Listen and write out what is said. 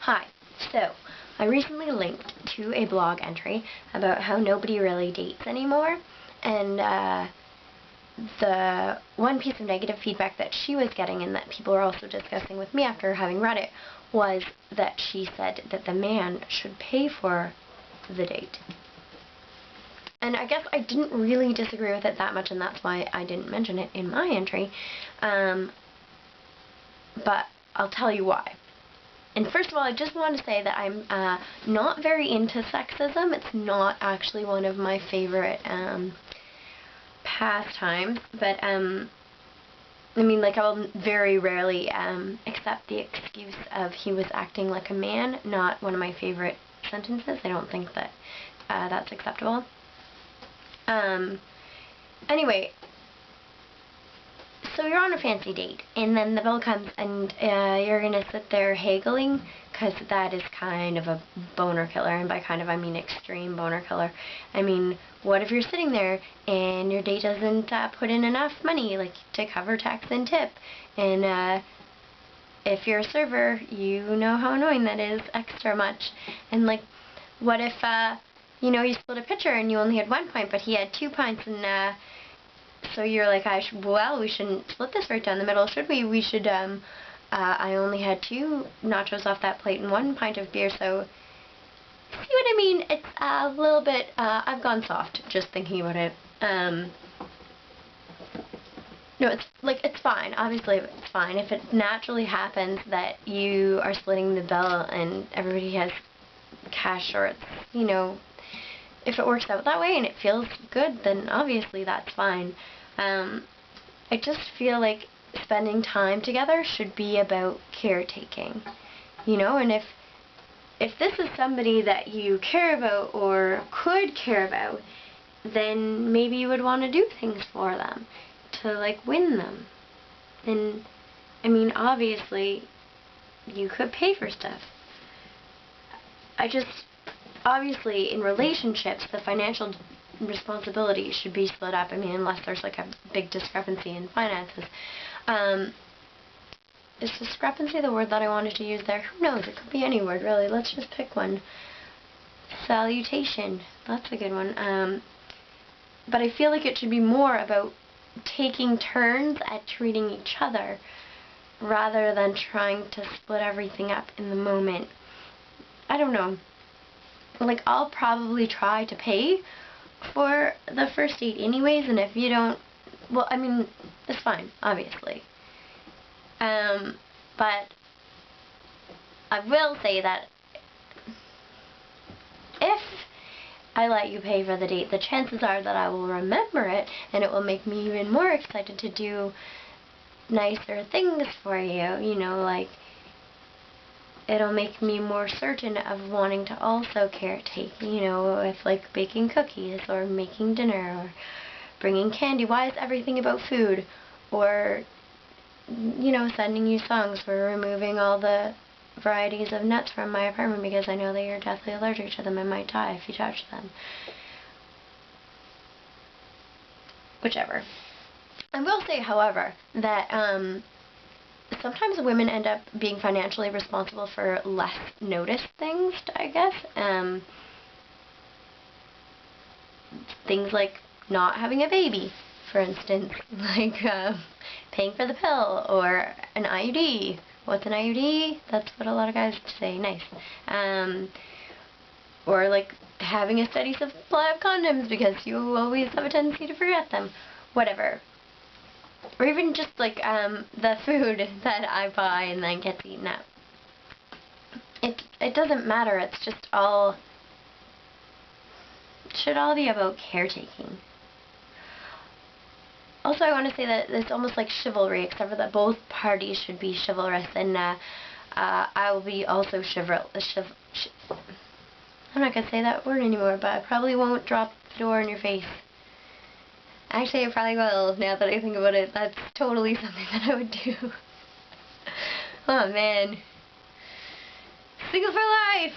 Hi. So, I recently linked to a blog entry about how nobody really dates anymore, and the one piece of negative feedback that she was getting and that people were also discussing with me after having read it was that she said that the man should pay for the date. And I guess I didn't really disagree with it that much, and that's why I didn't mention it in my entry. But I'll tell you why. And first of all, I just want to say that I'm not very into sexism. It's not actually one of my favorite pastimes. But, I mean, like, I will very rarely accept the excuse of he was acting like a man. Not one of my favorite sentences. I don't think that that's acceptable. Anyway, so you're on a fancy date, and then the bill comes, and you're going to sit there haggling, because that is kind of a boner killer, and by kind of I mean extreme boner killer. I mean, what if you're sitting there, and your date doesn't put in enough money, like, to cover tax and tip, and if you're a server, you know how annoying that is, extra much, and, like, what if, you know, you split a pitcher, and you only had 1 pint, but he had 2 pints, and, so you're like, well, we shouldn't split this right down the middle, should we? We should, I only had 2 nachos off that plate and 1 pint of beer, so, see what I mean? It's a little bit, I've gone soft just thinking about it. No, it's, like, it's fine. Obviously, it's fine. If it naturally happens that you are splitting the bill and everybody has cash shorts, you know, if it works out that way and it feels good, then obviously that's fine. I just feel like spending time together should be about caretaking, you know, and if this is somebody that you care about or could care about, then maybe you would want to do things for them to, like, win them. And, I mean, obviously, you could pay for stuff. Obviously, in relationships, the financial responsibility should be split up. I mean, unless there's, like, a big discrepancy in finances. Is discrepancy the word that I wanted to use there? Who knows? It could be any word, really. Let's just pick one. Salutation. That's a good one. But I feel like it should be more about taking turns at treating each other rather than trying to split everything up in the moment. I don't know. Like, I'll probably try to pay for the first date anyways, and if you don't, well, I mean, it's fine, obviously. But I will say that if I let you pay for the date, the chances are that I will remember it, and it will make me even more excited to do nicer things for you, you know, like, it'll make me more certain of wanting to also caretake, you know, with, like, baking cookies, or making dinner, or bringing candy. Why is everything about food? Or, you know, sending you songs for removing all the varieties of nuts from my apartment because I know that you're deathly allergic to them and might die if you touch them. Whichever. I will say, however, that, sometimes women end up being financially responsible for less noticed things, I guess. Things like not having a baby, for instance. Like, paying for the pill, or an IUD. What's an IUD? That's what a lot of guys say. Nice. Or, like, having a steady supply of condoms because you always have a tendency to forget them. Whatever. Or even just, like, the food that I buy and then gets eaten up. It doesn't matter. It's just all... It should all be about caretaking. Also, I want to say that it's almost like chivalry, except for that both parties should be chivalrous, and I will be also chivalrous. I'm not going to say that word anymore, but I probably won't drop the door in your face. Actually, I probably will, now that I think about it. That's totally something that I would do. Oh, man. Single for life!